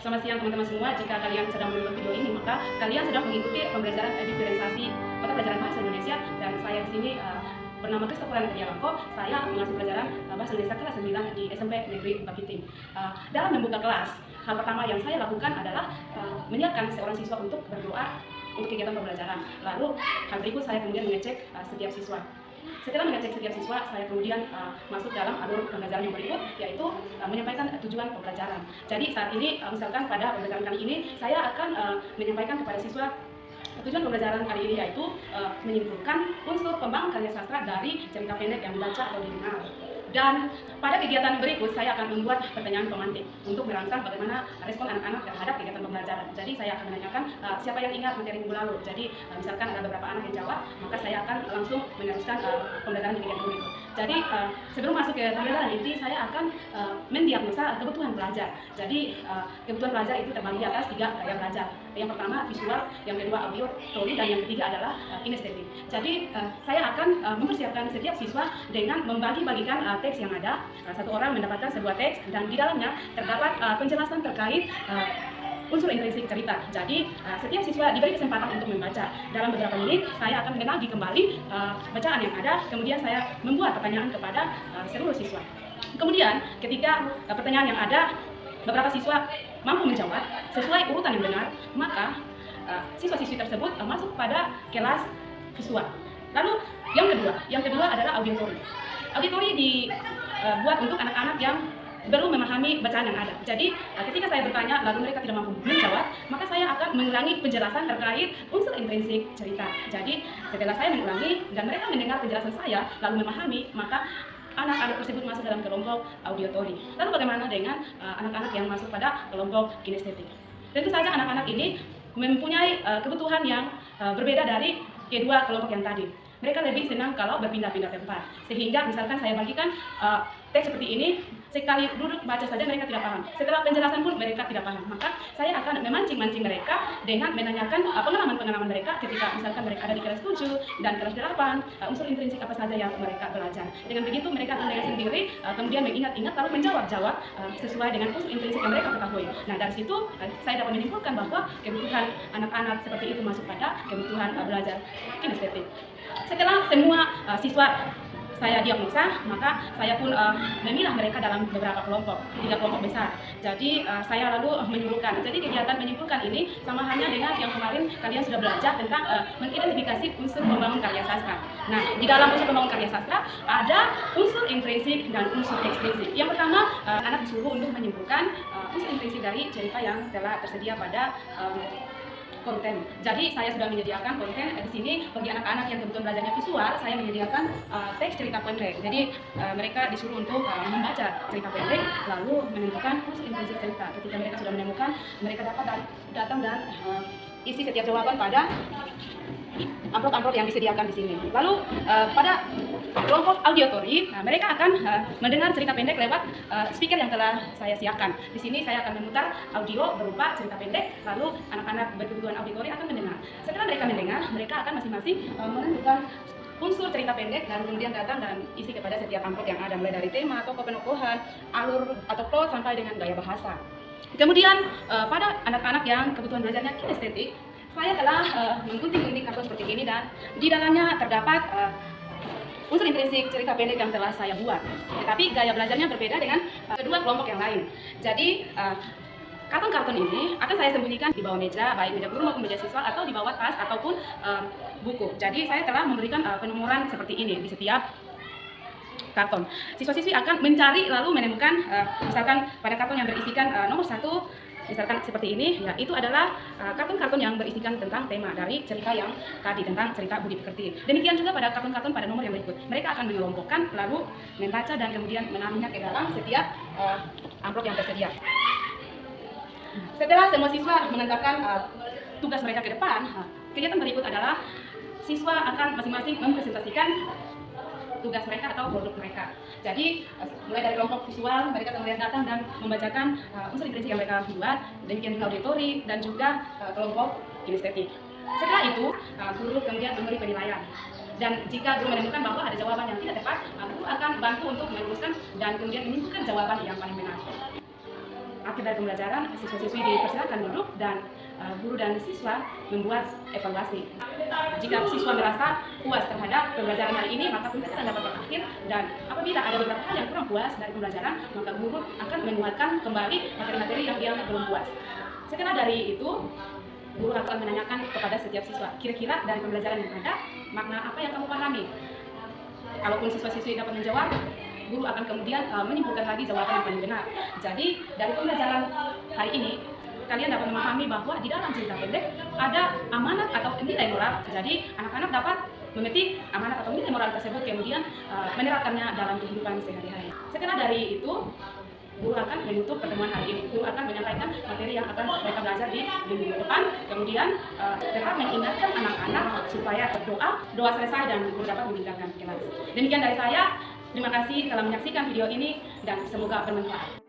Selamat siang teman-teman semua. Jika kalian sedang menonton video ini, maka kalian sedang mengikuti pembelajaran diferensiasi mata pelajaran bahasa Indonesia. Dan saya di sini bernama Christopher Lanko. Saya mengajar pelajaran bahasa Indonesia kelas 9 di SMP Negeri Bakiting. Dalam membuka kelas, hal pertama yang saya lakukan adalah menyiapkan seorang siswa untuk berdoa untuk kegiatan pembelajaran. Lalu hal berikut saya kemudian mengecek setiap siswa. Setelah mengecek setiap siswa, saya kemudian masuk dalam alur pembelajaran yang berikut, yaitu menyampaikan tujuan pembelajaran. Jadi saat ini, misalkan pada pembelajaran kali ini, saya akan menyampaikan kepada siswa tujuan pembelajaran kali ini, yaitu menyimpulkan unsur pembangun karya sastra dari cerita pendek yang dibaca atau didengar. Dan pada kegiatan berikut, saya akan membuat pertanyaan pemantik untuk merangsang bagaimana respon anak-anak terhadap kegiatan pembelajaran. Jadi saya akan menanyakan siapa yang ingat materi minggu lalu. Jadi misalkan ada beberapa anak yang jawab, maka saya akan langsung meneruskan pembelajaran di kegiatan berikut. Jadi sebelum masuk ke pembelajaran inti, saya akan mendiagnosa kebutuhan pelajar. Jadi kebutuhan pelajar itu terbagi atas 3 gaya belajar. Yang pertama visual, yang kedua audio, dan yang ketiga adalah kinestetik. Jadi saya akan mempersiapkan setiap siswa dengan membagi-bagikan teks yang ada. Satu orang mendapatkan sebuah teks dan di dalamnya terdapat penjelasan terkait unsur intrinsik cerita. Jadi setiap siswa diberi kesempatan untuk membaca. Dalam beberapa menit saya akan mengenali kembali bacaan yang ada. Kemudian saya membuat pertanyaan kepada seluruh siswa. Kemudian ketika pertanyaan yang ada beberapa siswa mampu menjawab sesuai urutan yang benar, maka siswa-siswi tersebut masuk pada kelas visual. Lalu yang kedua adalah auditori. Auditori dibuat untuk anak-anak yang belum memahami bacaan yang ada. Jadi ketika saya bertanya lalu mereka tidak mampu menjawab, maka saya akan mengulangi penjelasan terkait unsur intrinsik cerita. Jadi setelah saya mengulangi dan mereka mendengar penjelasan saya lalu memahami, maka anak-anak tersebut masuk dalam kelompok auditori. Lalu bagaimana dengan anak-anak yang masuk pada kelompok kinestetik? Tentu saja anak-anak ini mempunyai kebutuhan yang berbeda dari kedua kelompok yang tadi. Mereka lebih senang kalau berpindah-pindah tempat. Sehingga misalkan saya bagikan teks seperti ini, sekali duduk baca saja mereka tidak paham. Setelah penjelasan pun mereka tidak paham. Maka saya akan memancing-mancing mereka dengan menanyakan pengalaman-pengalaman mereka ketika misalkan mereka ada di kelas 7 dan kelas 8, unsur intrinsik apa saja yang mereka belajar. Dengan begitu mereka akan dengan sendiri kemudian mengingat-ingat lalu menjawab sesuai dengan unsur intrinsik yang mereka ketahui. Nah dari situ saya dapat menyimpulkan bahwa kebutuhan anak-anak seperti itu masuk pada kebutuhan belajar kinestetik. Setelah semua siswa saya diagnosa, maka saya pun memilah mereka dalam beberapa kelompok, 3 kelompok besar. Jadi saya lalu menyimpulkan. Jadi kegiatan menyimpulkan ini sama halnya dengan yang kemarin kalian sudah belajar tentang mengidentifikasi unsur pembangun karya sastra. Nah, di dalam unsur pembangun karya sastra ada unsur intrinsik dan unsur ekstrinsik. Yang pertama, anak disuruh untuk menyimpulkan unsur intrinsik dari cerita yang telah tersedia pada konten. Jadi saya sudah menyediakan konten di sini bagi anak-anak yang kebetulan belajarnya visual. Saya menyediakan teks cerita pendek. Jadi mereka disuruh untuk membaca cerita pendek lalu menentukan unsur intrinsik cerita. Ketika mereka sudah menemukan, mereka dapat datang dan isi setiap jawaban pada amplop-amplop yang disediakan di sini. Lalu pada kelompok auditori, mereka akan mendengar cerita pendek lewat speaker yang telah saya siapkan. Di sini saya akan memutar audio berupa cerita pendek, lalu anak-anak berkebutuhan auditori akan mendengar. Setelah mereka mendengar, mereka akan masing-masing menentukan unsur cerita pendek dan kemudian datang dan isi kepada setiap amplop yang ada, mulai dari tema, tokoh penokohan, alur atau plot sampai dengan gaya bahasa. Kemudian pada anak-anak yang kebutuhan belajarnya kinestetik, saya telah menggunting-gunting karton seperti ini dan di dalamnya terdapat unsur intrinsik cerita pendek yang telah saya buat. Tetapi gaya belajarnya berbeda dengan kedua kelompok yang lain. Jadi karton-karton ini akan saya sembunyikan di bawah meja, baik meja guru maupun meja siswa, atau di bawah tas ataupun buku. Jadi saya telah memberikan penomoran seperti ini di setiap karton. Siswa-siswi akan mencari lalu menemukan misalkan pada karton yang berisikan nomor 1, misalkan seperti ini, ya itu adalah karton-karton yang berisikan tentang tema dari cerita yang tadi, tentang cerita Budi Pekerti. Demikian juga pada karton-karton pada nomor yang berikut. Mereka akan mengelompokkan lalu membaca dan kemudian menaruhnya ke dalam setiap amplop yang tersedia. Setelah semua siswa mengantarkan tugas mereka ke depan, kegiatan berikut adalah siswa akan masing-masing mempresentasikan tugas mereka atau produk mereka. Jadi mulai dari kelompok visual, mereka kemudian datang dan membacakan unsur intrinsik yang mereka buat, demikian juga auditori dan juga kelompok kinestetik. Setelah itu, guru kemudian memberi penilaian. Dan jika guru menemukan bahwa ada jawaban yang tidak tepat, guru akan bantu untuk meluruskan dan kemudian menyimpulkan jawaban yang paling benar. akhir dari pembelajaran, siswa-siswi dipersilakan duduk dan guru dan siswa membuat evaluasi. Jika siswa merasa puas terhadap pembelajaran hari ini, maka pembelajaran dapat berakhir, dan apabila ada beberapa hal yang kurang puas dari pembelajaran, maka guru akan menguatkan kembali materi-materi yang dia belum puas. Setelah dari itu, guru akan menanyakan kepada setiap siswa, kira-kira dari pembelajaran yang ada, makna apa yang kamu pahami? Kalaupun siswa-siswi dapat menjawab, guru akan kemudian menyimpulkan lagi jawaban yang paling benar. Jadi, dari pembelajaran hari ini, kalian dapat memahami bahwa di dalam cerita pendek ada amanat atau nilai moral. Jadi, anak-anak dapat memetik amanat atau nilai moral tersebut, kemudian menerapkannya dalam kehidupan sehari-hari. Setelah dari itu, guru akan menutup pertemuan hari ini. Guru akan menyampaikan materi yang akan mereka belajar di minggu depan. Kemudian tetap mengingatkan anak-anak supaya doa selesai dan guru dapat meninggalkan kelas. Demikian dari saya. Terima kasih telah menyaksikan video ini dan semoga bermanfaat.